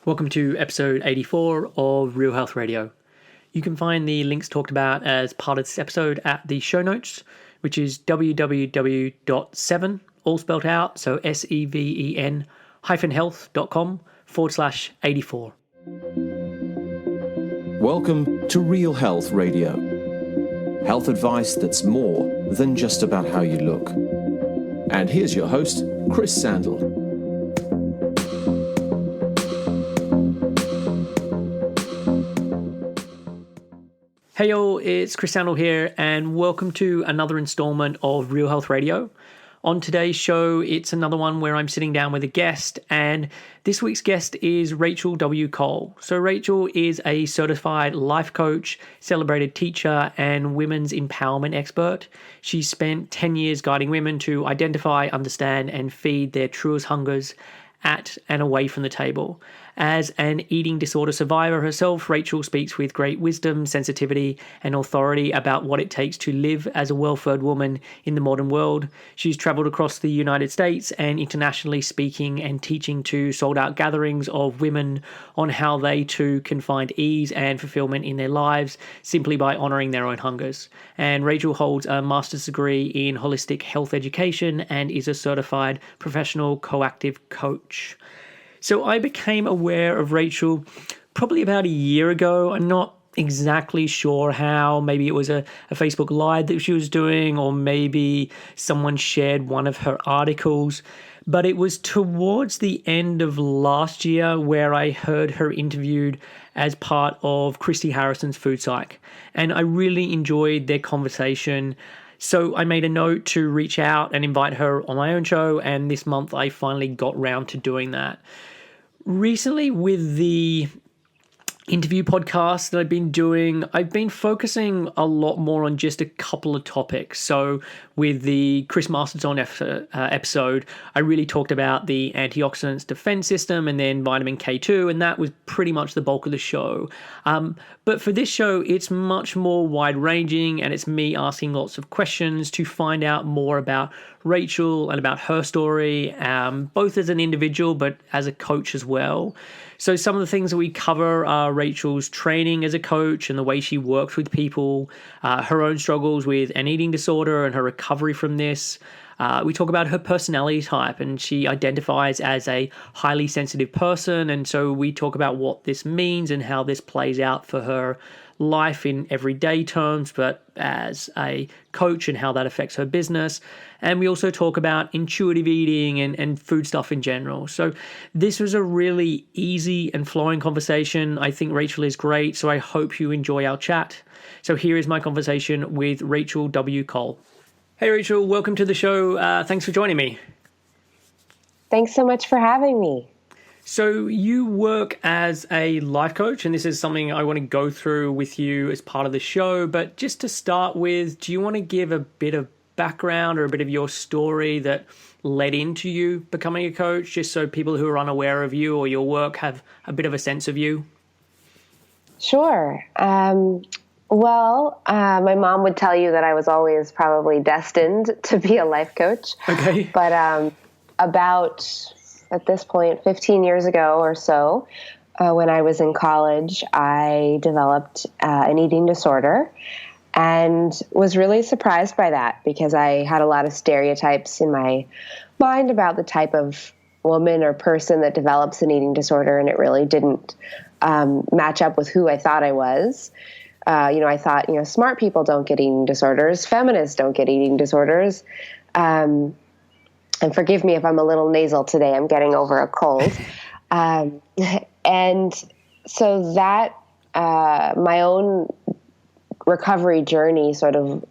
Welcome to episode 84 of Real Health Radio. You can find the links talked about as part of this episode at the show notes, which is www.7, all spelled out, so SEVEN health.com/84. Welcome to Real Health Radio. Health advice that's more than just about how you look. And here's your host, Chris Sandel. Hey y'all, it's Chris Sandel here, and welcome to another installment of Real Health Radio. On today's show, it's another one where I'm sitting down with a guest, and this week's guest is Rachel W. Cole. So Rachel is a certified life coach, celebrated teacher, and women's empowerment expert. She's spent 10 years guiding women to identify, understand, and feed their truest hungers at and away from the table. As an eating disorder survivor herself, Rachel speaks with great wisdom, sensitivity, and authority about what it takes to live as a well-fed woman in the modern world. She's traveled across the United States and internationally speaking and teaching to sold-out gatherings of women on how they too can find ease and fulfillment in their lives simply by honoring their own hungers. And Rachel holds a master's degree in holistic health education and is a certified professional coactive coach. So I became aware of Rachel probably about a year ago. I'm not exactly sure how. Maybe it was a Facebook Live that she was doing, or maybe someone shared one of her articles. But it was towards the end of last year where I heard her interviewed as part of Christy Harrison's Food Psych. And I really enjoyed their conversation. So I made a note to reach out and invite her on my own show, and this month I finally got round to doing that. Recently, with the interview podcast that I've been doing, I've been focusing a lot more on just a couple of topics. So with the Chris Masterson episode, I really talked about the antioxidants defense system and then vitamin K2, and that was pretty much the bulk of the show. But for this show, it's much more wide-ranging, and it's me asking lots of questions to find out more about Rachel and about her story, both as an individual but as a coach as well. So some of the things that we cover are Rachel's training as a coach and the way she works with people, her own struggles with an eating disorder and her recovery from this. We talk about her personality type, and she identifies as a highly sensitive person. And so we talk about what this means and how this plays out for her life in everyday terms, but as a coach and how that affects her business. And we also talk about intuitive eating and food stuff in general. So this was a really easy and flowing conversation. I think Rachel is great, so I hope you enjoy our chat. So here is my conversation with Rachel W. Cole. Hey Rachel, welcome to the show. Thanks for joining me. Thanks so much for having me. So you work as a life coach, and this is something I want to go through with you as part of the show. But just to start with, do you want to give a bit of background or a bit of your story that led into you becoming a coach, just so people who are unaware of you or your work have a bit of a sense of you? Sure. My mom would tell you that I was always probably destined to be a life coach. Okay. But about, at this point, 15 years ago or so, when I was in college, I developed an eating disorder and was really surprised by that because I had a lot of stereotypes in my mind about the type of woman or person that develops an eating disorder, and it really didn't match up with who I thought I was. I thought, smart people don't get eating disorders, feminists don't get eating disorders. And forgive me if I'm a little nasal today, I'm getting over a cold. And so that, my own recovery journey sort of,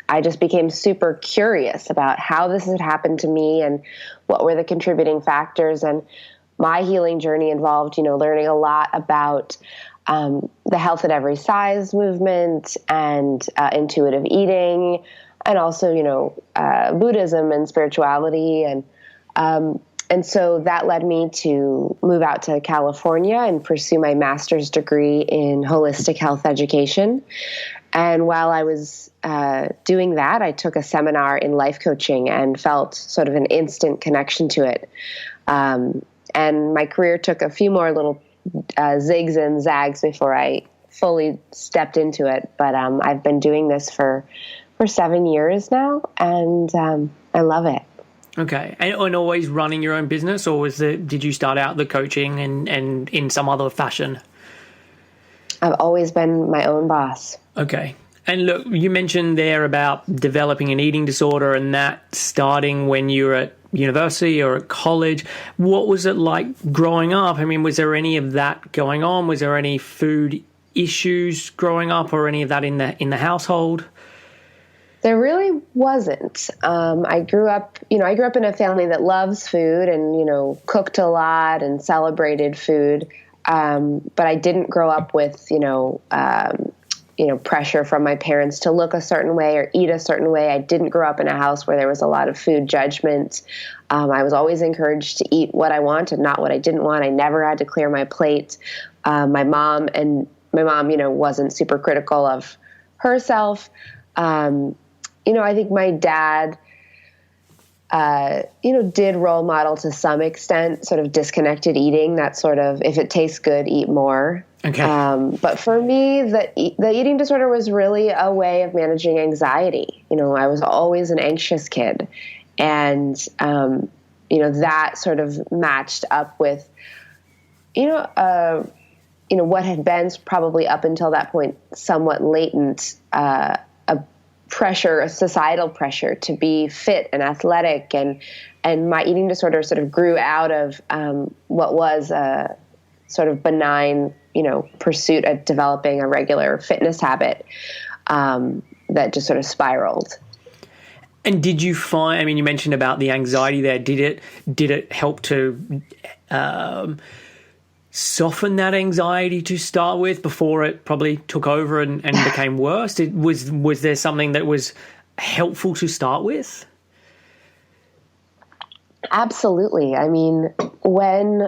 I just became super curious about how this had happened to me and what were the contributing factors. And my healing journey involved, learning a lot about the health at every size movement and intuitive eating, and also, Buddhism and spirituality. And so that led me to move out to California and pursue my master's degree in holistic health education. And while I was doing that, I took a seminar in life coaching and felt sort of an instant connection to it. And my career took a few more little zigs and zags before I fully stepped into it. But I've been doing this for 7 years now, and I love it. Okay. And always running your own business, or did you start out the coaching and in some other fashion? I've always been my own boss. Okay. And look, you mentioned there about developing an eating disorder and that starting when you were at university or at college. What was it like growing up? I mean, was there any of that going on? Was there any food issues growing up, or any of that in the household? There really wasn't. I grew up in a family that loves food and, cooked a lot and celebrated food. But I didn't grow up with, pressure from my parents to look a certain way or eat a certain way. I didn't grow up in a house where there was a lot of food judgment. I was always encouraged to eat what I wanted, not what I didn't want. I never had to clear my plate. My mom, wasn't super critical of herself. I think my dad, did role model to some extent, sort of disconnected eating, that sort of, if it tastes good, eat more. Okay. But for me, the eating disorder was really a way of managing anxiety. I was always an anxious kid. And, that sort of matched up with, what had been probably up until that point somewhat latent, a societal pressure to be fit and athletic, and my eating disorder sort of grew out of what was a sort of benign, pursuit of developing a regular fitness habit that just sort of spiraled. And did you find? I mean, you mentioned about the anxiety there. Did it help to soften that anxiety to start with before it probably took over and became worse? Was there something that was helpful to start with? Absolutely. I mean, when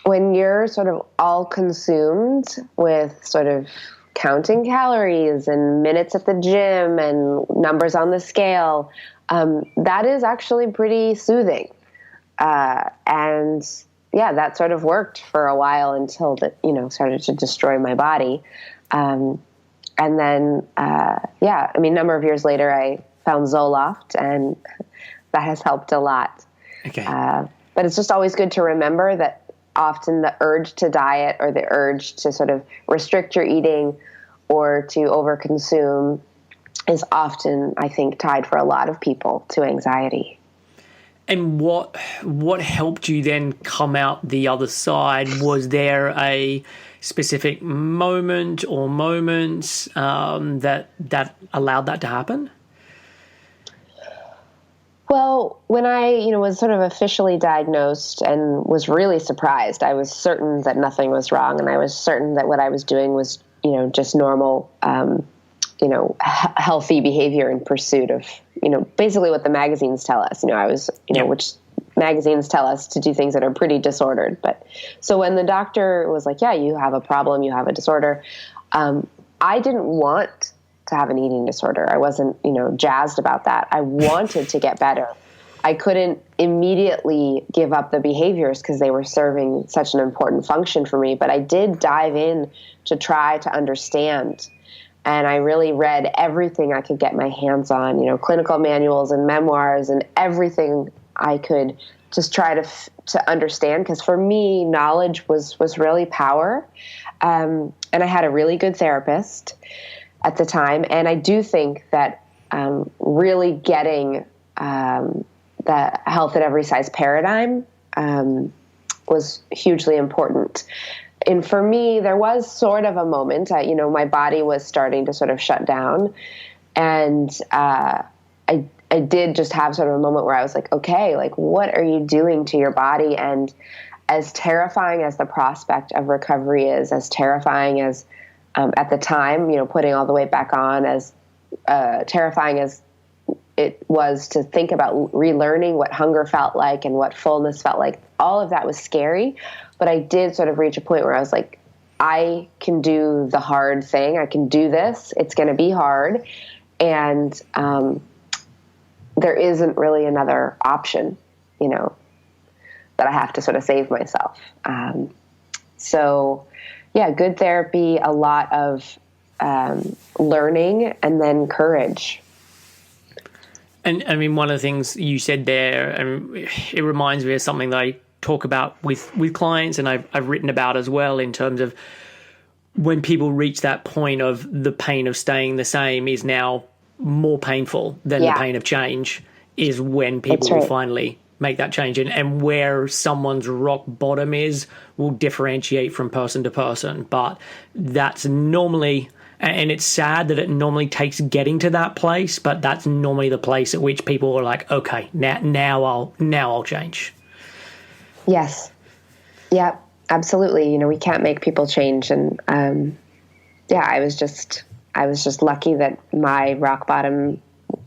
you're sort of all consumed with sort of counting calories and minutes at the gym and numbers on the scale, that is actually pretty soothing. And yeah, that sort of worked for a while until that, started to destroy my body. And then, a number of years later, I found Zoloft, and that has helped a lot. Okay. But it's just always good to remember that often the urge to diet or the urge to sort of restrict your eating or to overconsume is often, I think, tied for a lot of people to anxiety. And what helped you then come out the other side? Was there a specific moment or moments that allowed that to happen? Well, when I, was sort of officially diagnosed and was really surprised, I was certain that nothing was wrong, and I was certain that what I was doing was, just normal, healthy behavior in pursuit of, basically what the magazines tell us. I was, which magazines tell us to do things that are pretty disordered. But so when the doctor was like, yeah, you have a problem, you have a disorder, I didn't want to have an eating disorder. I wasn't, jazzed about that. I wanted to get better. I couldn't immediately give up the behaviors because they were serving such an important function for me. But I did dive in to try to understand. And I really read everything I could get my hands on, clinical manuals and memoirs and everything I could just try to understand. Because for me, knowledge was really power. And I had a really good therapist at the time. And I do think that really getting the health at every size paradigm was hugely important. And for me, there was sort of a moment, my body was starting to sort of shut down. And I did just have sort of a moment where I was like, okay, like, what are you doing to your body? And as terrifying as the prospect of recovery is, as terrifying as at the time, putting all the weight back on, as terrifying as it was to think about relearning what hunger felt like and what fullness felt like, all of that was scary. But I did sort of reach a point where I was like, I can do the hard thing. I can do this. It's going to be hard. And there isn't really another option, that I have to sort of save myself. So yeah, good therapy, a lot of learning, and then courage. And I mean, one of the things you said there, it reminds me of something that I talk about with clients, and I've written about as well, in terms of when people reach that point of the pain of staying the same is now more painful than the pain of change, is when people will finally make that change. And where someone's rock bottom is will differentiate from person to person. But that's normally, and it's sad that it normally takes getting to that place, but that's normally the place at which people are like, okay, now I'll change. Yes. Yeah, absolutely. We can't make people change. And I was just lucky that my rock bottom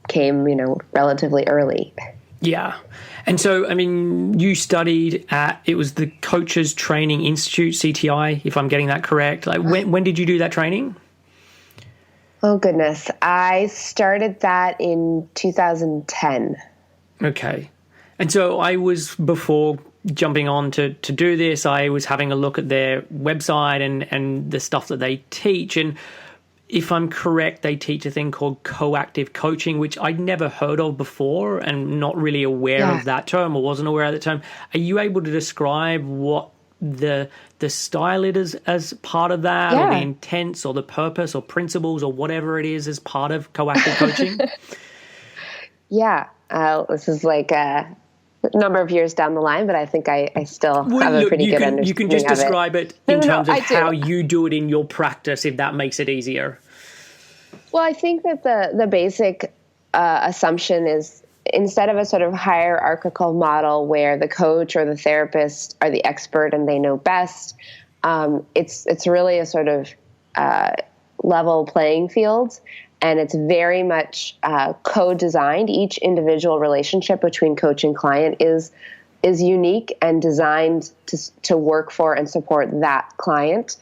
came, relatively early. Yeah. And so, I mean, you studied at, it was the Coaches Training Institute, CTI, if I'm getting that correct. Like, when did you do that training? Oh, goodness. I started that in 2010. Okay. And so I was, before jumping on to do this, I was having a look at their website and the stuff that they teach. And if I'm correct, they teach a thing called coactive coaching, which I'd never heard of before and not really aware of that term, or wasn't aware of the term. Are you able to describe what the style it is as part of that, or the intents, or the purpose, or principles, or whatever it is as part of coactive coaching? This is like a number of years down the line, but I think I still have a pretty good understanding. You can just describe it in terms of how you do it in your practice, if that makes it easier. Well, I think that the basic assumption is, instead of a sort of hierarchical model where the coach or the therapist are the expert and they know best, it's really a sort of level playing field. And it's very much co-designed. Each individual relationship between coach and client is unique and designed to work for and support that client.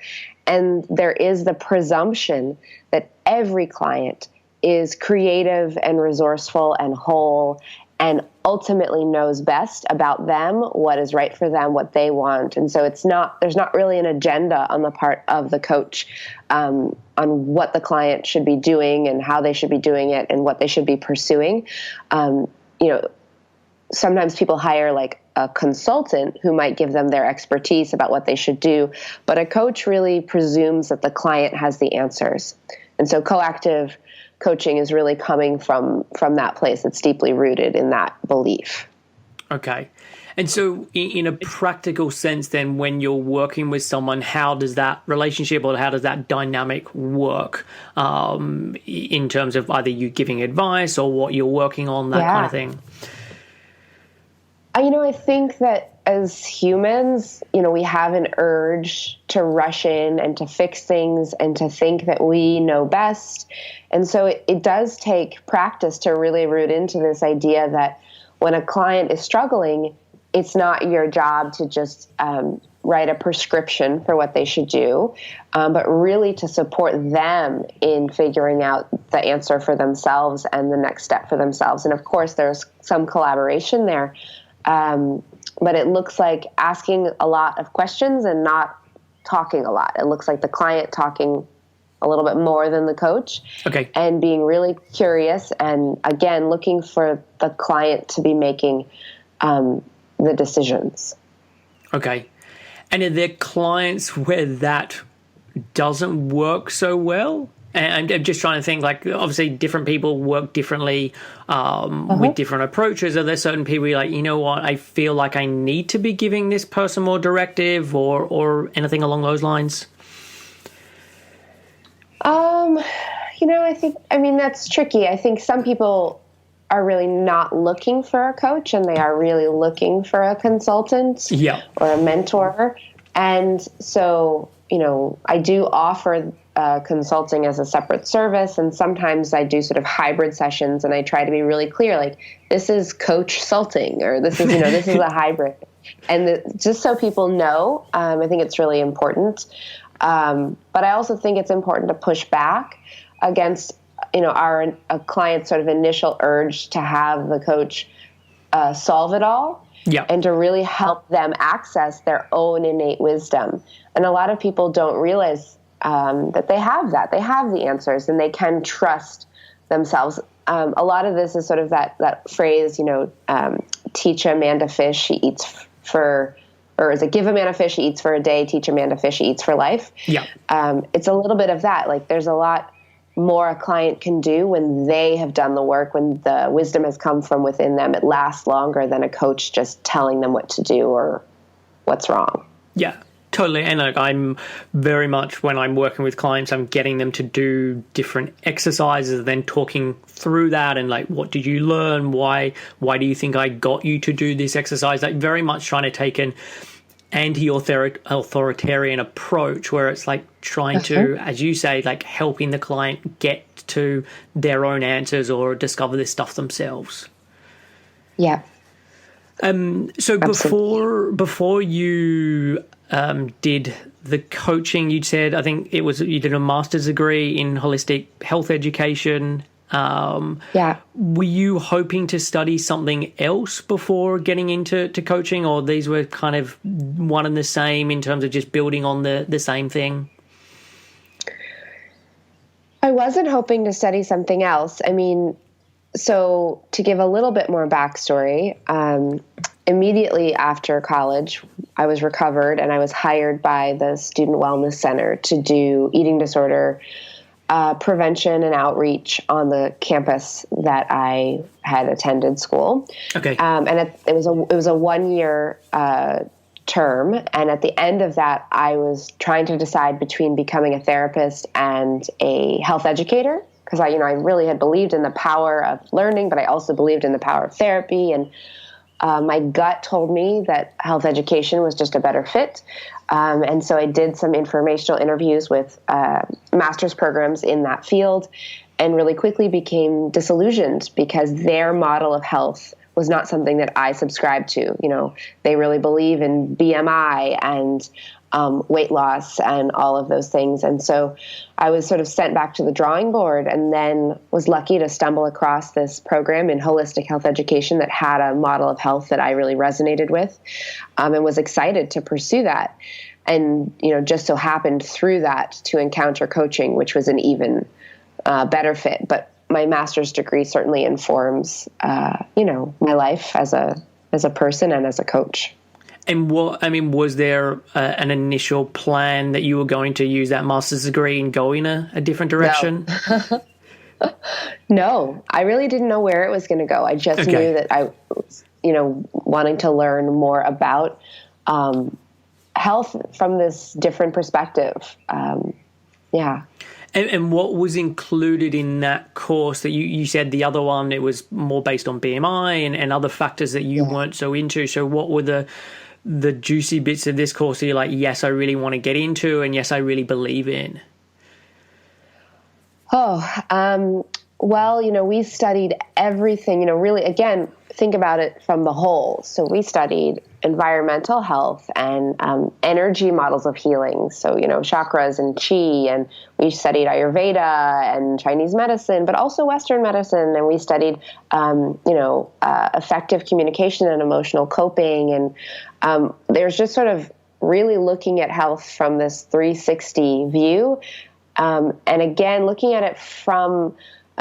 And there is the presumption that every client is creative and resourceful and whole, and ultimately knows best about them, what is right for them, what they want. And so there's not really an agenda on the part of the coach on what the client should be doing and how they should be doing it and what they should be pursuing. Sometimes people hire like a consultant who might give them their expertise about what they should do, but a coach really presumes that the client has the answers. And so coactive coaching is really coming from that place. It's deeply rooted in that belief. Okay. And so in a practical sense, then, when you're working with someone, how does that relationship or how does that dynamic work in terms of either you giving advice or what you're working on, that kind of thing? I think that as humans, we have an urge to rush in and to fix things and to think that we know best. And so it does take practice to really root into this idea that when a client is struggling, it's not your job to just write a prescription for what they should do, but really to support them in figuring out the answer for themselves and the next step for themselves. And of course, there's some collaboration there. But it looks like asking a lot of questions and not talking a lot. It looks like the client talking a little bit more than the coach. Okay. And being really curious and, again, looking for the client to be making the decisions. Okay. And are there clients where that doesn't work so well? And I'm just trying to think, like, obviously different people work differently with different approaches. Are there certain people you're like, you know what, I feel like I need to be giving this person more directive or anything along those lines? I mean, that's tricky. I think some people are really not looking for a coach and they are really looking for a consultant or a mentor. And so, I do offer consulting as a separate service, and sometimes I do sort of hybrid sessions, and I try to be really clear, like, this is coach-sulting, or this is, this is a hybrid. And just so people know, I think it's really important. But I also think it's important to push back against, a client's sort of initial urge to have the coach solve it all. Yeah. and to really help them access their own innate wisdom. And a lot of people don't realize that they have that. They have the answers, and they can trust themselves. A lot of this is sort of that phrase, teach a man to fish, he eats or is it give a man a fish, he eats for a day, teach a man to fish, he eats for life? Yeah. It's a little bit of that. Like, there's a lot more a client can do when they have done the work, when the wisdom has come from within them. It lasts longer than a coach just telling them what to do or what's wrong. Yeah, totally. And like, I'm very much, when I'm working with clients, I'm getting them to do different exercises, then talking through that and like, what did you learn? Why do you think I got you to do this exercise? Like, very much trying to take an anti-authoritarian approach, where it's like trying to, as you say, like helping the client get to their own answers or discover this stuff themselves. Yeah. So before you did the coaching, you'd said, I think it was, you did a master's degree in holistic health education. Yeah. Were you hoping to study something else before getting into coaching, or these were kind of one and the same in terms of just building on the same thing? I wasn't hoping to study something else. I mean, so to give a little bit more backstory, immediately after college, I was recovered and I was hired by the Student Wellness Center to do eating disorder prevention and outreach on the campus that I had attended school. Okay. And it was a 1-year term, and at the end of that, I was trying to decide between becoming a therapist and a health educator, because I really had believed in the power of learning, but I also believed in the power of therapy. And my gut told me that health education was just a better fit. And so I did some informational interviews with master's programs in that field, and really quickly became disillusioned because their model of health was not something that I subscribed to. They really believe in BMI and weight loss and all of those things. And so I was sort of sent back to the drawing board, and then was lucky to stumble across this program in holistic health education that had a model of health that I really resonated with, and was excited to pursue that. And, just so happened through that to encounter coaching, which was an even better fit. But my master's degree certainly informs, my life as a person and as a coach. And was there an initial plan that you were going to use that master's degree and go in a different direction? No, I really didn't know where it was going to go. I just knew that I was, wanting to learn more about health from this different perspective. Yeah. And what was included in that course that you said the other one, it was more based on BMI and other factors that you weren't so into. So what were the juicy bits of this course that you're like, yes, I really want to get into, and yes, I really believe in? Well, we studied everything, really, again, think about it from the whole. So we studied environmental health and energy models of healing. So, chakras and chi, and we studied Ayurveda and Chinese medicine, but also Western medicine. And we studied, effective communication and emotional coping. And there's just sort of really looking at health from this 360 view. And again, looking at it from,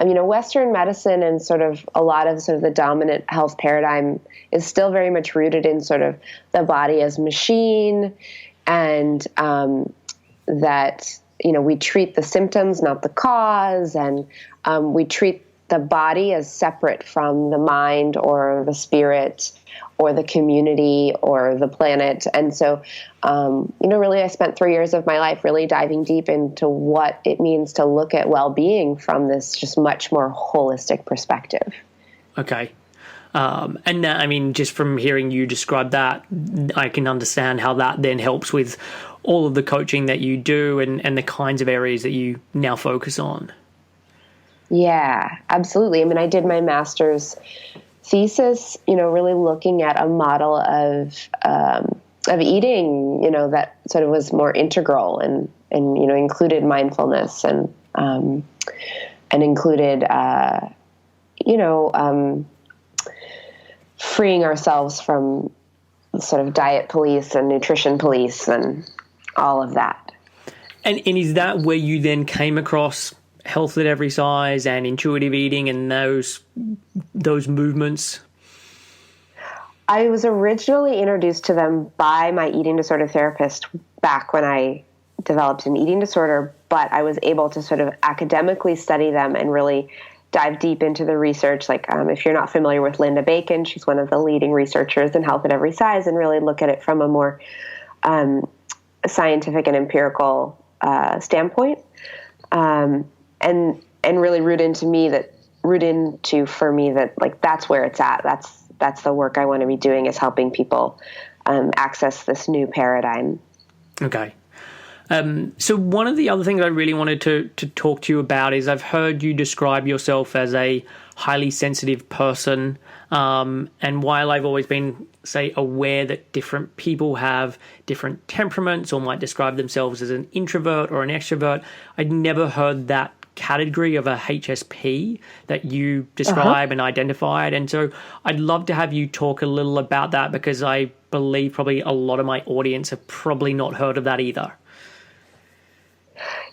Western medicine and sort of a lot of sort of the dominant health paradigm is still very much rooted in sort of the body as machine, and that, we treat the symptoms, not the cause, and we treat the body as separate from the mind or the spirit or the community or the planet. And so, really I spent 3 years of my life really diving deep into what it means to look at well-being from this just much more holistic perspective. Okay. And just from hearing you describe that, I can understand how that then helps with all of the coaching that you do and the kinds of areas that you now focus on. Yeah, absolutely. I did my master's thesis, really looking at a model of eating, that sort of was more integral and included mindfulness and included, freeing ourselves from sort of diet police and nutrition police and all of that. And is that where you then came across health at every size and intuitive eating and those movements? I was originally introduced to them by my eating disorder therapist back when I developed an eating disorder, but I was able to sort of academically study them and really dive deep into the research. Like if you're not familiar with Linda Bacon, she's one of the leading researchers in health at every size, and really look at it from a more scientific and empirical standpoint, and really root into for me that like that's where it's at. That's the work I want to be doing, is helping people access this new paradigm. Okay. So one of the other things I really wanted to talk to you about is I've heard you describe yourself as a highly sensitive person. And while I've always been, say, aware that different people have different temperaments or might describe themselves as an introvert or an extrovert, I'd never heard that category of a HSP that you describe and identified. And so I'd love to have you talk a little about that, because I believe probably a lot of my audience have probably not heard of that either.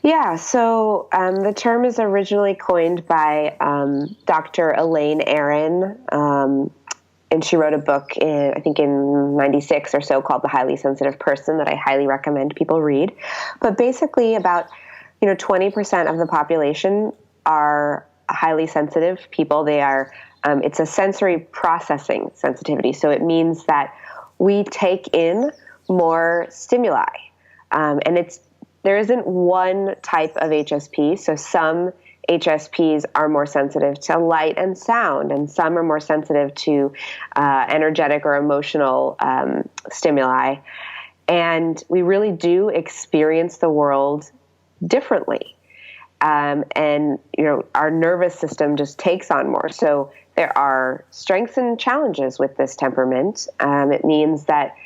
Yeah, so the term is originally coined by Dr. Elaine Aron, and she wrote a book I think in 96 or so called The Highly Sensitive Person that I highly recommend people read. But basically about 20% of the population are highly sensitive people. They are it's a sensory processing sensitivity. So it means that we take in more stimuli, and there isn't one type of HSP. So some HSPs are more sensitive to light and sound, and some are more sensitive to energetic or emotional stimuli. And we really do experience the world differently. And, our nervous system just takes on more. So there are strengths and challenges with this temperament. It means that,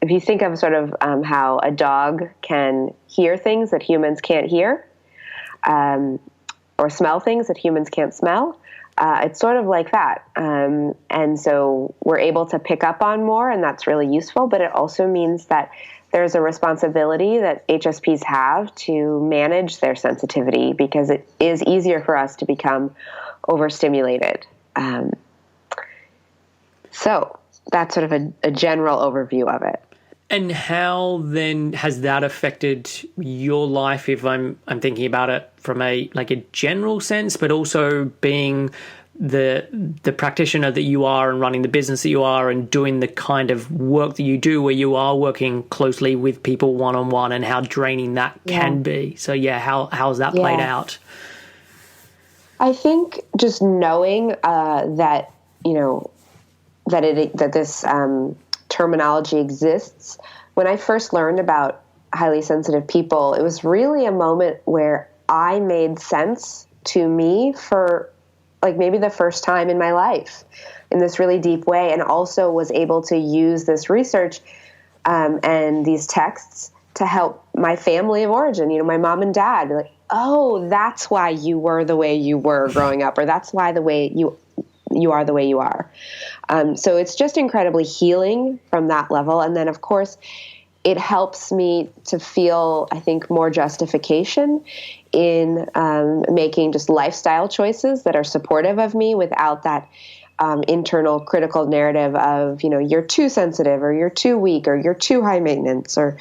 if you think of sort of how a dog can hear things that humans can't hear, or smell things that humans can't smell, it's sort of like that. And so we're able to pick up on more, and that's really useful. But it also means that there's a responsibility that HSPs have to manage their sensitivity, because it is easier for us to become overstimulated. So that's sort of a general overview of it. And how then has that affected your life, if I'm thinking about it from a general sense, but also being the practitioner that you are and running the business that you are and doing the kind of work that you do, where you are working closely with people one-on-one, and how draining that can be. So how's that played out? I think just knowing that this terminology exists. When I first learned about highly sensitive people, it was really a moment where I made sense to me for maybe the first time in my life in this really deep way, and also was able to use this research and these texts to help my family of origin, my mom and dad, like, oh, that's why you were the way you were growing up, or that's why the way you are the way you are. So it's just incredibly healing from that level. And then, of course, it helps me to feel, I think, more justification in making just lifestyle choices that are supportive of me without that internal critical narrative of, you're too sensitive, or you're too weak, or you're too high maintenance, or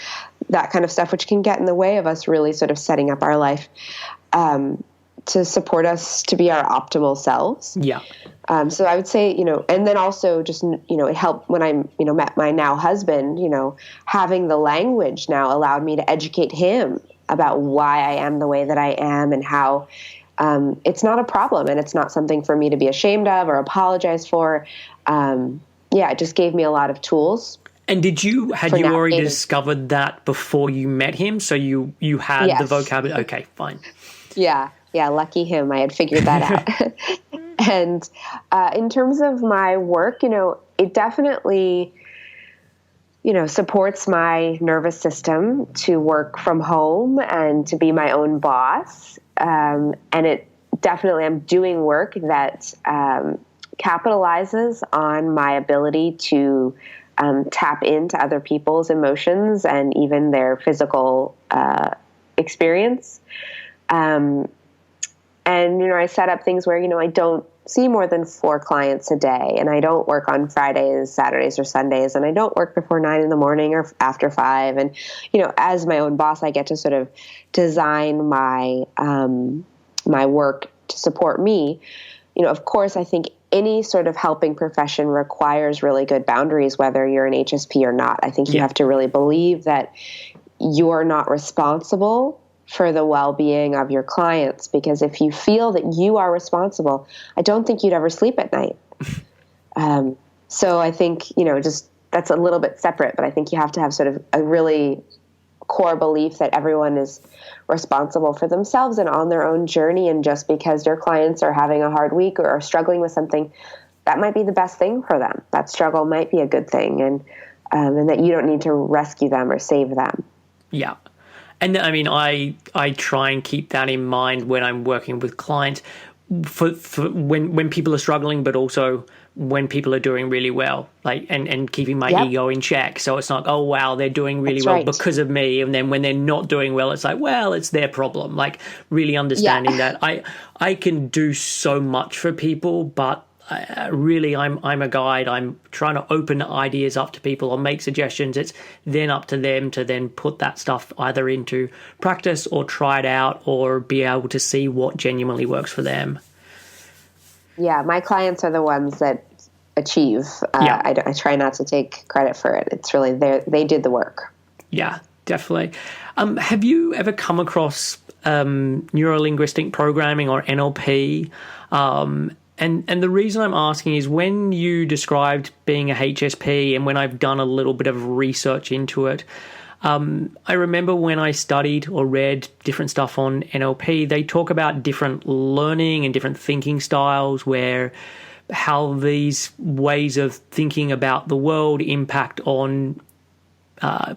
that kind of stuff, which can get in the way of us really sort of setting up our life to support us to be our optimal selves. Yeah. So I would say, and then also just, it helped when I, met my now husband, having the language now allowed me to educate him about why I am the way that I am, and how it's not a problem, and it's not something for me to be ashamed of or apologize for. It just gave me a lot of tools. And had you already discovered that before you met him? So you had the vocabulary? Okay, fine. Yeah, lucky him. I had figured that out. And in terms of my work, it definitely, supports my nervous system to work from home and to be my own boss. And it definitely, I'm doing work that capitalizes on my ability to tap into other people's emotions and even their physical experience. And, I set up things where, I don't see more than 4 clients a day, and I don't work on Fridays, Saturdays, or Sundays, and I don't work before 9 in the morning or after 5. And, as my own boss, I get to sort of design my, my work to support me. Of course, I think any sort of helping profession requires really good boundaries, whether you're an HSP or not. I think you have to really believe that you're not responsible for the well-being of your clients, because if you feel that you are responsible, I don't think you'd ever sleep at night. So I think, just that's a little bit separate, but I think you have to have sort of a really core belief that everyone is responsible for themselves and on their own journey. And just because your clients are having a hard week or are struggling with something, that might be the best thing for them. That struggle might be a good thing, and that you don't need to rescue them or save them. Yeah. And I mean, I try and keep that in mind when I'm working with clients for when people are struggling, but also when people are doing really well, and keeping my ego in check. So it's not, oh, wow, they're doing really well because of me. And then when they're not doing well, it's like, well, it's their problem. Like really understanding that I can do so much for people, but really I'm a guide. I'm trying to open ideas up to people or make suggestions. It's then up to them to then put that stuff either into practice or try it out or be able to see what genuinely works for them. Yeah, my clients are the ones that achieve. I try not to take credit for it. It's really they did the work. Yeah, definitely. Have you ever come across Neuro-Linguistic Programming or NLP? And the reason I'm asking is when you described being a HSP and when I've done a little bit of research into it, I remember when I studied or read different stuff on NLP, they talk about different learning and different thinking styles, where how these ways of thinking about the world impact on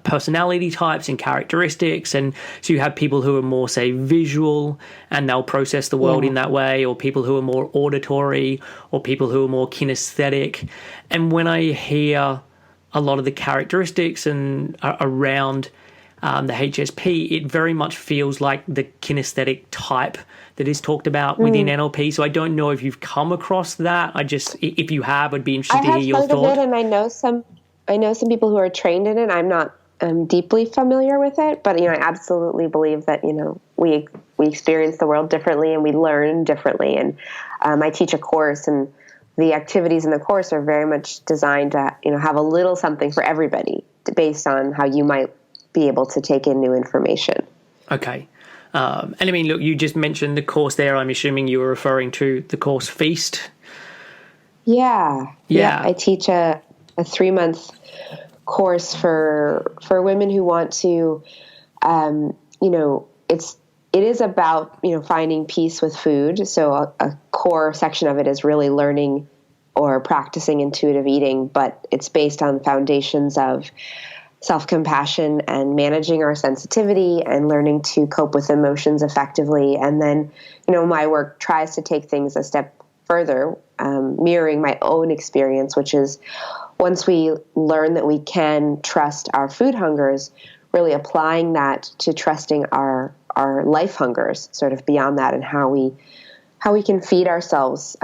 personality types and characteristics. And so you have people who are more, say, visual and they'll process the world in that way, or people who are more auditory, or people who are more kinesthetic. And when I hear a lot of the characteristics and around the HSP, it very much feels like the kinesthetic type that is talked about within NLP. So I don't know if you've come across that. If you have, I'd be interested to hear your thoughts. I have heard of it, and I know some people who are trained in it. I'm not deeply familiar with it, but I absolutely believe that we experience the world differently and we learn differently. And I teach a course, and the activities in the course are very much designed to have a little something for everybody based on how you might be able to take in new information. Okay. And I mean, look, you just mentioned the course there. I'm assuming you were referring to the course Feast. Yeah. I teach a 3-month course for women who want to, it is about, finding peace with food. So a core section of it is really learning or practicing intuitive eating, but it's based on foundations of self-compassion and managing our sensitivity and learning to cope with emotions effectively. And then, my work tries to take things a step further, mirroring my own experience, which is once we learn that we can trust our food hungers, really applying that to trusting our life hungers, sort of beyond that, and how we can feed ourselves,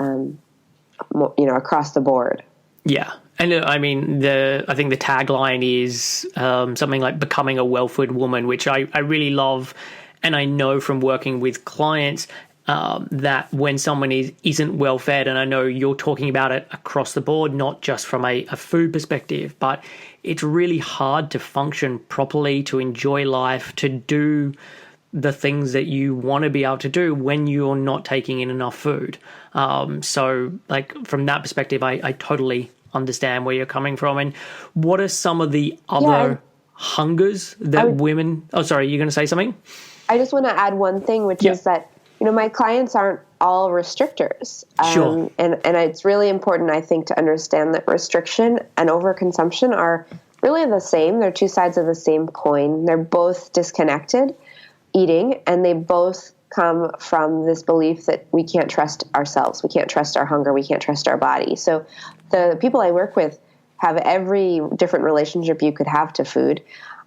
across the board. Yeah. And I mean, I think the tagline is something like becoming a well-fed woman, which I really love. And I know from working with clients that when someone isn't well-fed, and I know you're talking about it across the board, not just from a food perspective, but it's really hard to function properly, to enjoy life, to do the things that you want to be able to do when you're not taking in enough food. So like from that perspective, I totally understand where you're coming from. And what are some of the other hungers that women... Oh, sorry, you're going to say something? I just want to add one thing, which is that, my clients aren't all restrictors. Sure. And it's really important, I think, to understand that restriction and overconsumption are really the same. They're two sides of the same coin. They're both disconnected eating, and they both come from this belief that we can't trust ourselves. We can't trust our hunger. We can't trust our body. So the people I work with have every different relationship you could have to food.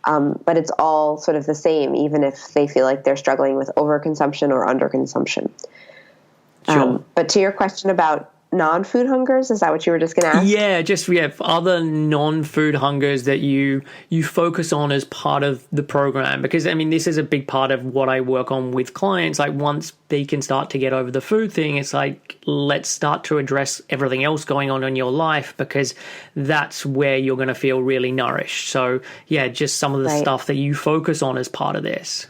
But it's all sort of the same, even if they feel like they're struggling with overconsumption or underconsumption. Sure. But to your question about non-food hungers, is that what you were just going to ask? Yeah, other non-food hungers that you focus on as part of the program. Because, I mean, this is a big part of what I work on with clients. Like, once they can start to get over the food thing, it's like, let's start to address everything else going on in your life, because that's where you're going to feel really nourished. So, yeah, just some of the stuff that you focus on as part of this.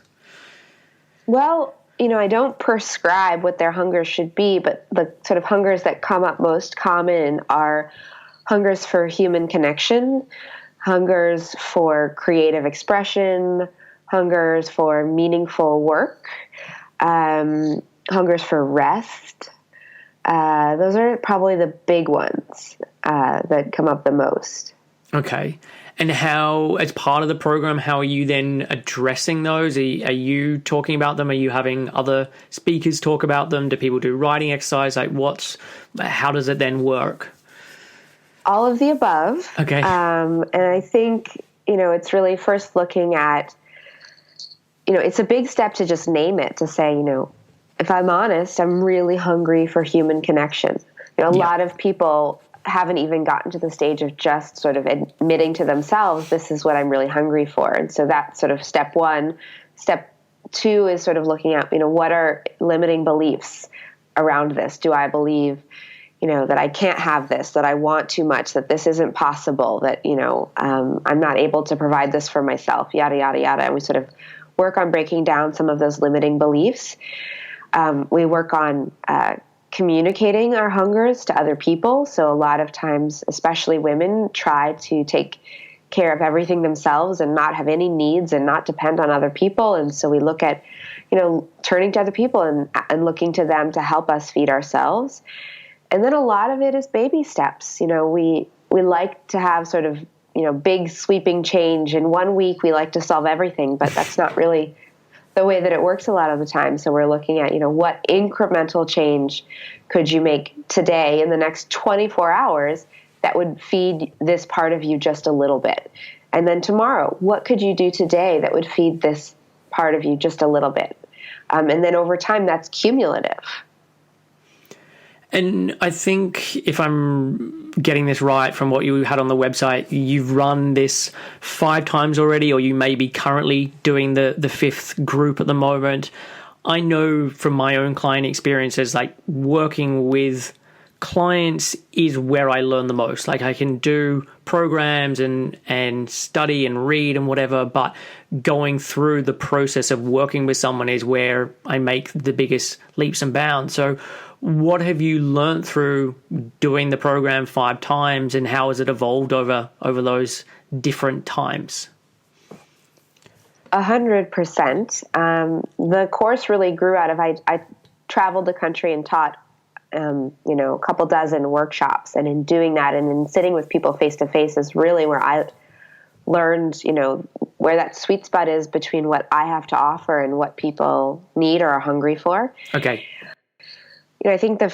Well, I don't prescribe what their hungers should be, but the sort of hungers that come up most common are hungers for human connection, hungers for creative expression, hungers for meaningful work, hungers for rest. Those are probably the big ones that come up the most. Okay. And how, as part of the program, how are you then addressing those? Are you talking about them? Are you having other speakers talk about them? Do people do writing exercise? Like, how does it then work? All of the above. Okay. And I think, it's really first looking at, it's a big step to just name it, to say, if I'm honest, I'm really hungry for human connection. A lot of people haven't even gotten to the stage of just sort of admitting to themselves, this is what I'm really hungry for. And so that's sort of step one. Step two is sort of looking at, what are limiting beliefs around this? Do I believe, that I can't have this, that I want too much, that this isn't possible, that, I'm not able to provide this for myself, yada, yada, yada. And we sort of work on breaking down some of those limiting beliefs. We work on communicating our hungers to other people. So a lot of times, especially women, try to take care of everything themselves and not have any needs and not depend on other people. And so we look at, turning to other people and looking to them to help us feed ourselves. And then a lot of it is baby steps. We like to have sort of, big sweeping change. In 1 week, we like to solve everything, but that's not really the way that it works a lot of the time. So we're looking at, what incremental change could you make today in the next 24 hours that would feed this part of you just a little bit? And then tomorrow, what could you do today that would feed this part of you just a little bit? And then over time, that's cumulative. And I think, if I'm getting this right from what you had on the website, you've run this 5 times already, or you may be currently doing the 5th group at the moment. I know from my own client experiences, like, working with clients is where I learn the most. Like, I can do programs and study and read and whatever, but going through the process of working with someone is where I make the biggest leaps and bounds. So what have you learned through doing the program 5 times, and how has it evolved over those different times? 100%. The course really grew out of, I traveled the country and taught, a couple dozen workshops. And in doing that and in sitting with people face to face is really where I learned, where that sweet spot is between what I have to offer and what people need or are hungry for. Okay. I think the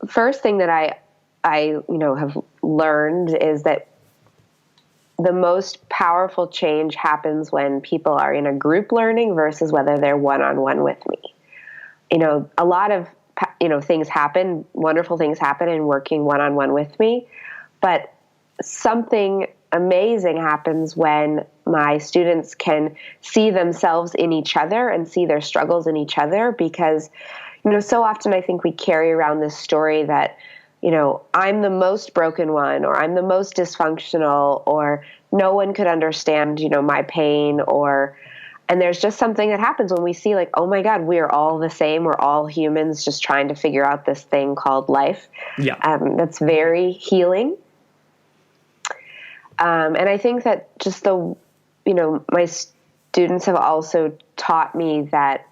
first thing that I have learned is that the most powerful change happens when people are in a group learning versus whether they're one-on-one with me. A lot of, things happen, wonderful things happen in working one-on-one with me, but something amazing happens when my students can see themselves in each other and see their struggles in each other, because so often I think we carry around this story that, I'm the most broken one, or I'm the most dysfunctional, or no one could understand, my pain, and there's just something that happens when we see, like, oh my God, we're all the same. We're all humans just trying to figure out this thing called life. Yeah. That's very healing. And I think that just my students have also taught me that,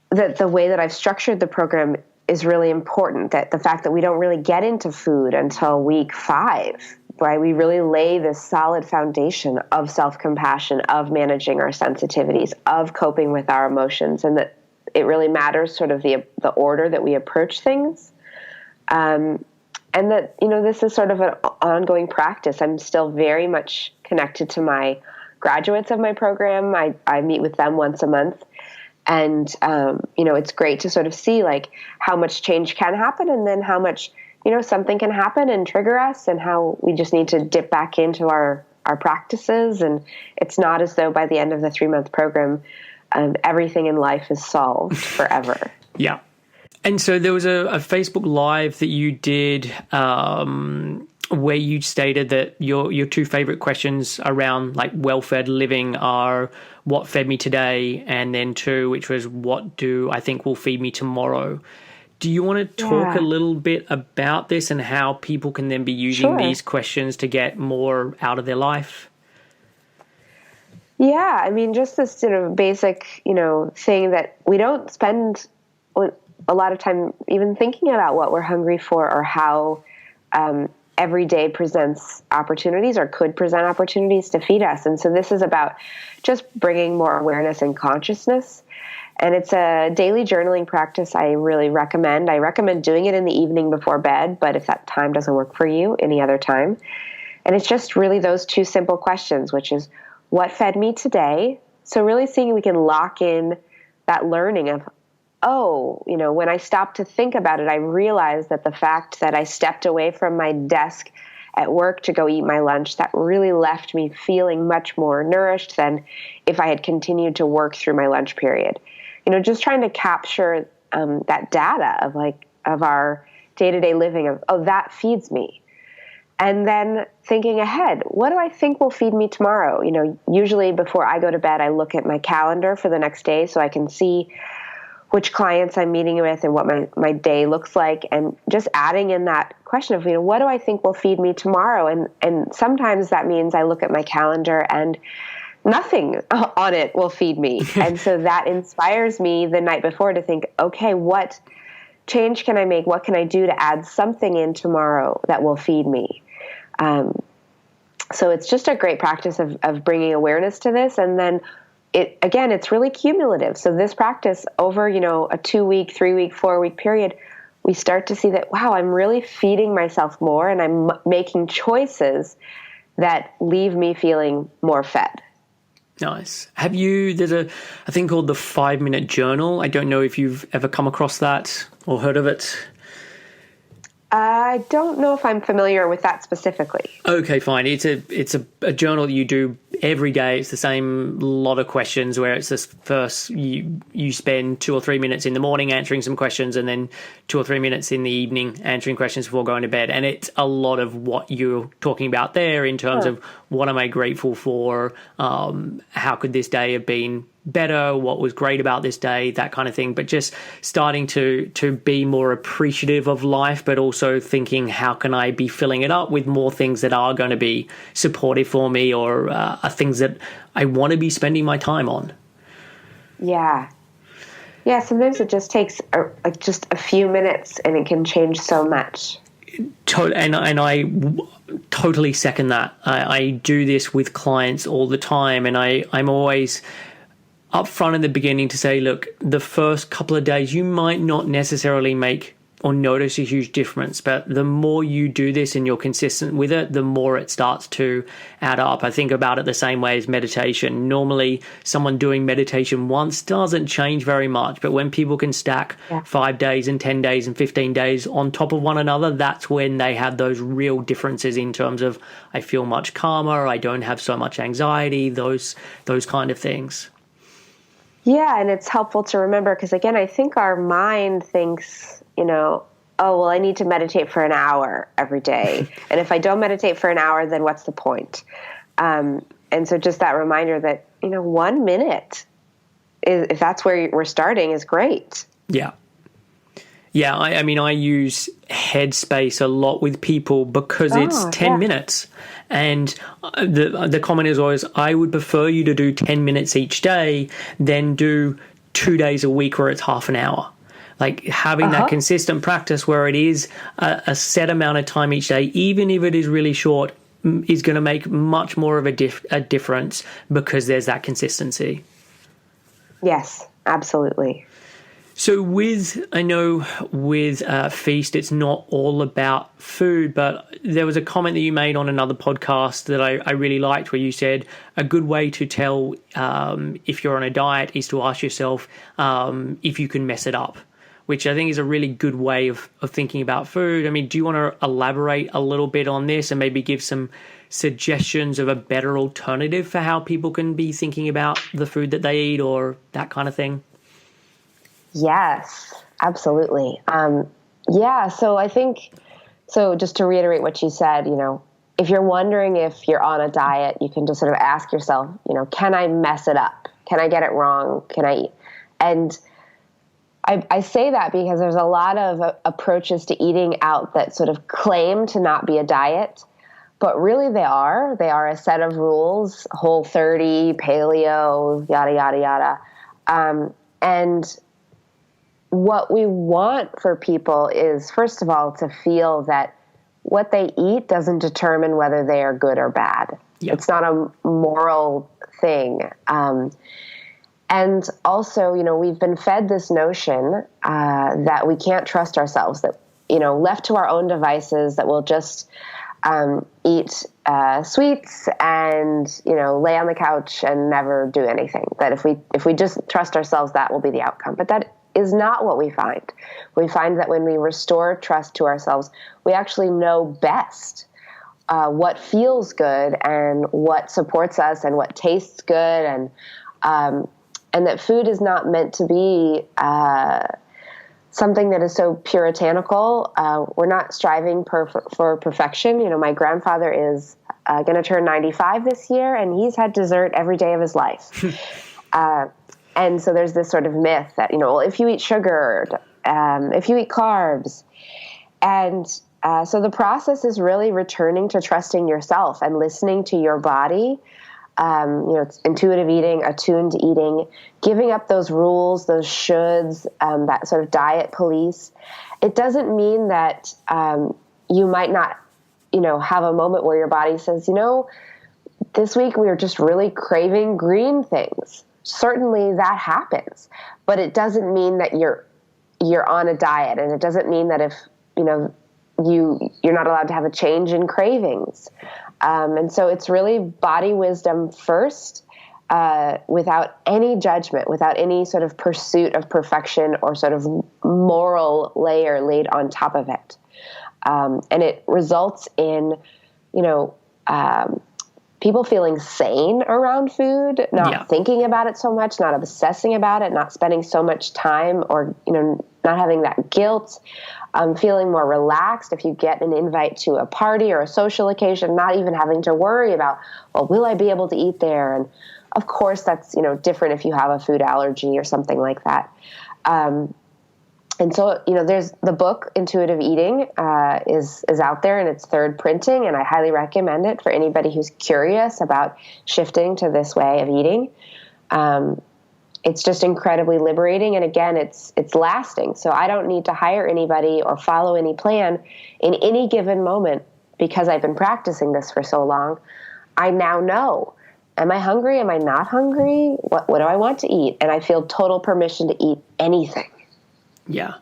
that the way that I've structured the program is really important, that the fact that we don't really get into food until week 5, right? We really lay this solid foundation of self-compassion, of managing our sensitivities, of coping with our emotions, and that it really matters sort of the order that we approach things. And that, this is sort of an ongoing practice. I'm still very much connected to my graduates of my program. I meet with them once a month. And, it's great to sort of see like how much change can happen, and then how much, something can happen and trigger us, and how we just need to dip back into our practices. And it's not as though by the end of the 3-month program, everything in life is solved forever. Yeah. And so there was a Facebook Live that you did where you stated that your 2 favorite questions around like well-fed living are what fed me today, and then 2, which was what do I think will feed me tomorrow. Do you want to talk a little bit about this and how people can then be using these questions to get more out of their life? Yeah, I mean, just this sort of basic, thing that we don't spend a lot of time even thinking about what we're hungry for, or how every day presents opportunities or could present opportunities to feed us. And so this is about just bringing more awareness and consciousness. And it's a daily journaling practice I really recommend. I recommend doing it in the evening before bed, but if that time doesn't work for you, any other time. And it's just really those 2 simple questions, which is what fed me today? So really seeing we can lock in that learning of, when I stopped to think about it, I realized that the fact that I stepped away from my desk at work to go eat my lunch, that really left me feeling much more nourished than if I had continued to work through my lunch period. Just trying to capture that data of our day-to-day living of, that feeds me. And then thinking ahead, what do I think will feed me tomorrow? Usually before I go to bed, I look at my calendar for the next day so I can see which clients I'm meeting with and what my day looks like, and just adding in that question of, what do I think will feed me tomorrow? And sometimes that means I look at my calendar and nothing on it will feed me. And so that inspires me the night before to think, okay, what change can I make? What can I do to add something in tomorrow that will feed me? So it's just a great practice of bringing awareness to this. And then it's really cumulative. So this practice over, a 2-week, 3-week, 4-week period, we start to see that, wow, I'm really feeding myself more, and I'm making choices that leave me feeling more fed. Nice. There's a thing called the 5-minute journal. I don't know if you've ever come across that or heard of it. I don't know if I'm familiar with that specifically. Okay, fine. It's a journal that you do every day. It's the same lot of questions where it's this first you spend 2 or 3 minutes in the morning answering some questions, and then 2 or 3 minutes in the evening answering questions before going to bed. And it's a lot of what you're talking about there in terms of what am I grateful for? How could this day have been better? What was great about this day? That kind of thing. But just starting to be more appreciative of life, but also thinking, how can I be filling it up with more things that are going to be supportive for me, or are things that I want to be spending my time on? Yeah. Sometimes it just takes just a few minutes, and it can change so much. And I totally second that. I do this with clients all the time, and I'm always up front in the beginning to say, look, the first couple of days you might not necessarily make or notice a huge difference, but the more you do this and you're consistent with it, the more it starts to add up. I think about it the same way as meditation. Normally, someone doing meditation once doesn't change very much, but when people can stack 5 days and 10 days and 15 days on top of one another, that's when they have those real differences in terms of, I feel much calmer, I don't have so much anxiety, those kind of things. Yeah, and it's helpful to remember because, again, I think our mind thinks, I need to meditate for an hour every day. And if I don't meditate for an hour, then what's the point? And so just that reminder that, 1 minute, if that's where we're starting, is great. Yeah. Yeah, I mean, I use Headspace a lot with people because it's 10 minutes. And the comment is always, I would prefer you to do 10 minutes each day than do 2 days a week where it's half an hour. Like having that consistent practice where it is a set amount of time each day, even if it is really short, is going to make much more of a difference because there's that consistency. Yes, absolutely. So I know with Feast, it's not all about food, but there was a comment that you made on another podcast that I really liked, where you said a good way to tell if you're on a diet is to ask yourself if you can mess it up, which I think is a really good way of thinking about food. I mean, do you want to elaborate a little bit on this and maybe give some suggestions of a better alternative for how people can be thinking about the food that they eat or that kind of thing? Yes, absolutely. So I think, just to reiterate what you said, if you're wondering if you're on a diet, you can just sort of ask yourself, can I mess it up? Can I get it wrong? Can I eat? And I say that because there's a lot of approaches to eating out that sort of claim to not be a diet, but really they are a set of rules, Whole30, paleo, yada, yada, yada. And what we want for people is, first of all, to feel that what they eat doesn't determine whether they are good or bad. Yep. It's not a moral thing. And also, we've been fed this notion that we can't trust ourselves, that, left to our own devices, that we'll just eat sweets and, lay on the couch and never do anything. That if we just trust ourselves, that will be the outcome. But that is not what we find. We find that when we restore trust to ourselves, we actually know best what feels good and what supports us and what tastes good, and that food is not meant to be something that is so puritanical. We're not striving for perfection. My grandfather is going to turn 95 this year, and he's had dessert every day of his life. And so there's this sort of myth that, if you eat sugar, if you eat carbs. And so the process is really returning to trusting yourself and listening to your body. It's intuitive eating, attuned eating, giving up those rules, those shoulds, that sort of diet police. It doesn't mean that you might not, have a moment where your body says, this week we were just really craving green things. Certainly that happens, but it doesn't mean that you're on a diet, and it doesn't mean that if you're not allowed to have a change in cravings. And so it's really body wisdom first, without any judgment, without any sort of pursuit of perfection or sort of moral layer laid on top of it. And it results in, people feeling sane around food, not thinking about it so much, not obsessing about it, not spending so much time, or, not having that guilt, feeling more relaxed if you get an invite to a party or a social occasion, not even having to worry about, well, will I be able to eat there? And of course that's, different if you have a food allergy or something like that. And so, there's the book, Intuitive Eating, is out there in its third printing, and I highly recommend it for anybody who's curious about shifting to this way of eating. It's just incredibly liberating, and again, it's lasting. So I don't need to hire anybody or follow any plan in any given moment because I've been practicing this for so long. I now know, am I hungry? Am I not hungry? What do I want to eat? And I feel total permission to eat anything. Yeah.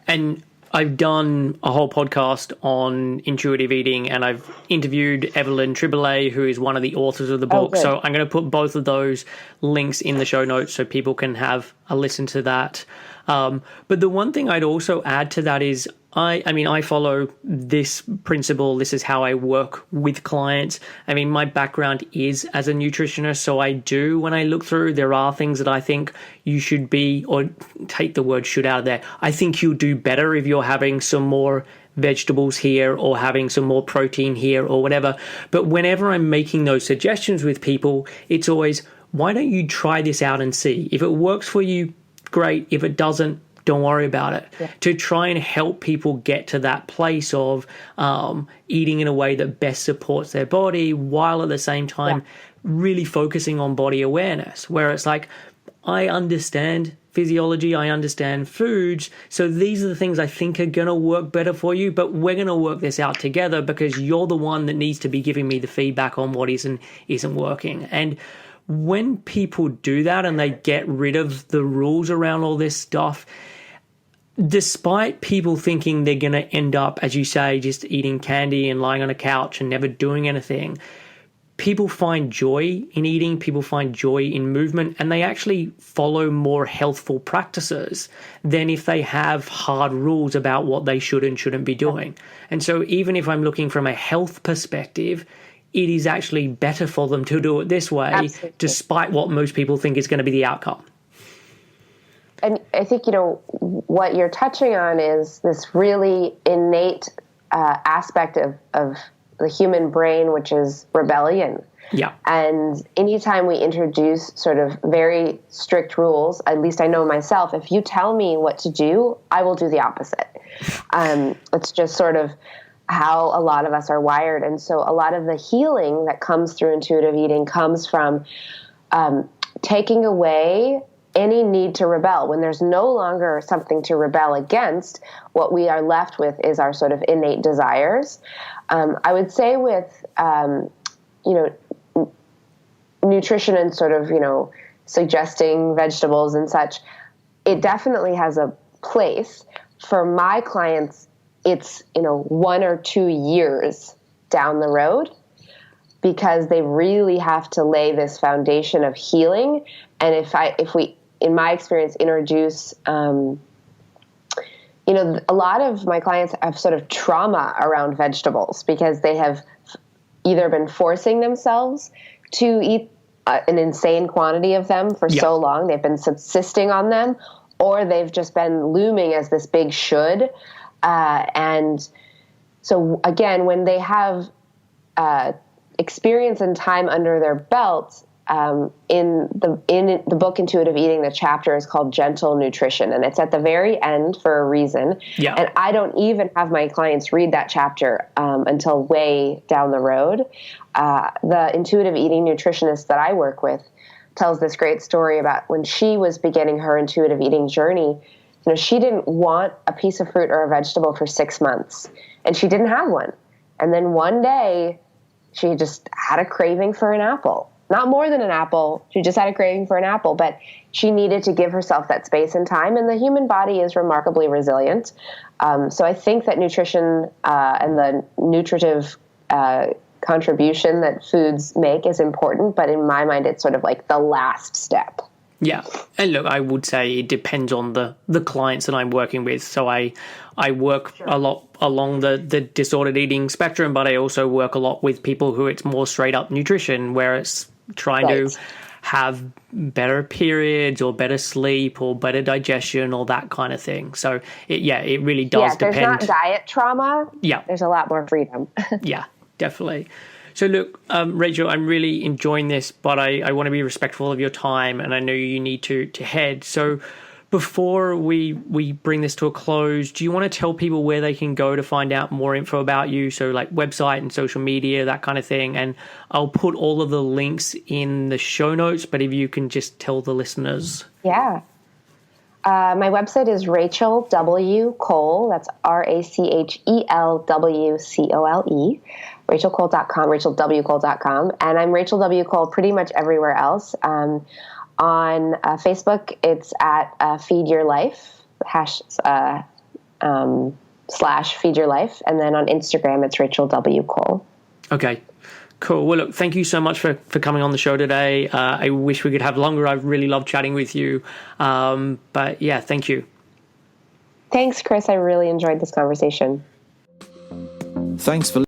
And I've done a whole podcast on intuitive eating, and I've interviewed Evelyn Triboulet, who is one of the authors of the book. So I'm going to put both of those links in the show notes so people can have a listen to that. But the one thing I'd also add to that is I follow this principle. This is how I work with clients. My background is as a nutritionist, so I do, when I look through, there are things that I think you should be, or take the word should out of there. I think you'll do better if you're having some more vegetables here or having some more protein here or whatever. But whenever I'm making those suggestions with people, it's always, why don't you try this out and see? If it works for you, great. If it doesn't, don't worry about it. Yeah. To try and help people get to that place of eating in a way that best supports their body, while at the same time really focusing on body awareness, where it's like, I understand physiology, I understand foods. So these are the things I think are going to work better for you, but we're going to work this out together because you're the one that needs to be giving me the feedback on what isn't working. And when people do that and they get rid of the rules around all this stuff, despite people thinking they're going to end up, as you say, just eating candy and lying on a couch and never doing anything, people find joy in eating, people find joy in movement, and they actually follow more healthful practices than if they have hard rules about what they should and shouldn't be doing. And so even if I'm looking from a health perspective, it is actually better for them to do it this way, Absolutely. Despite what most people think is going to be the outcome. And I think, what you're touching on is this really innate aspect of the human brain, which is rebellion. Yeah. And anytime we introduce sort of very strict rules, at least I know myself, if you tell me what to do, I will do the opposite. It's just sort of how a lot of us are wired. And so a lot of the healing that comes through intuitive eating comes from taking away any need to rebel. When there's no longer something to rebel against, what we are left with is our sort of innate desires. I would say with, nutrition and sort of, suggesting vegetables and such, it definitely has a place. For my clients, it's, 1 or 2 years down the road because they really have to lay this foundation of healing. And if we, in my experience, introduce, a lot of my clients have sort of trauma around vegetables because they have either been forcing themselves to eat an insane quantity of them for so long, they've been subsisting on them, or they've just been looming as this big should. And so again, when they have experience and time under their belt, in the book Intuitive Eating, the chapter is called Gentle Nutrition, and it's at the very end for a reason. Yeah. And I don't even have my clients read that chapter until way down the road. The intuitive eating nutritionist that I work with tells this great story about when she was beginning her intuitive eating journey. She didn't want a piece of fruit or a vegetable for 6 months, and she didn't have one. And then one day, she just had a craving for an apple. Not more than an apple. She just had a craving for an apple, but she needed to give herself that space and time, and the human body is remarkably resilient. So I think that nutrition and the nutritive contribution that foods make is important, but in my mind, it's sort of like the last step. Yeah. And look, I would say it depends on the clients that I'm working with. So I work a lot along the disordered eating spectrum, but I also work a lot with people who it's more straight up nutrition, where it's trying to have better periods or better sleep or better digestion or that kind of thing. So it really does depend. There's not diet trauma. Yeah. There's a lot more freedom. Yeah, definitely. So look, Rachel, I'm really enjoying this, but I want to be respectful of your time, and I know you need to head. So before we bring this to a close, do you want to tell people where they can go to find out more info about you? So like website and social media, that kind of thing. And I'll put all of the links in the show notes, but if you can just tell the listeners. Yeah. My website is Rachel W. Cole. That's RachelWcole. RachelCole.com, RachelWCole.com. And I'm Rachel W. Cole pretty much everywhere else. On Facebook, it's at Feed Your Life, / Feed Your Life. And then on Instagram, it's Rachel W. Cole. Okay. Cool. Well, look, thank you so much for coming on the show today. I wish we could have longer. I've really loved chatting with you. But yeah, thank you. Thanks, Chris. I really enjoyed this conversation. Thanks for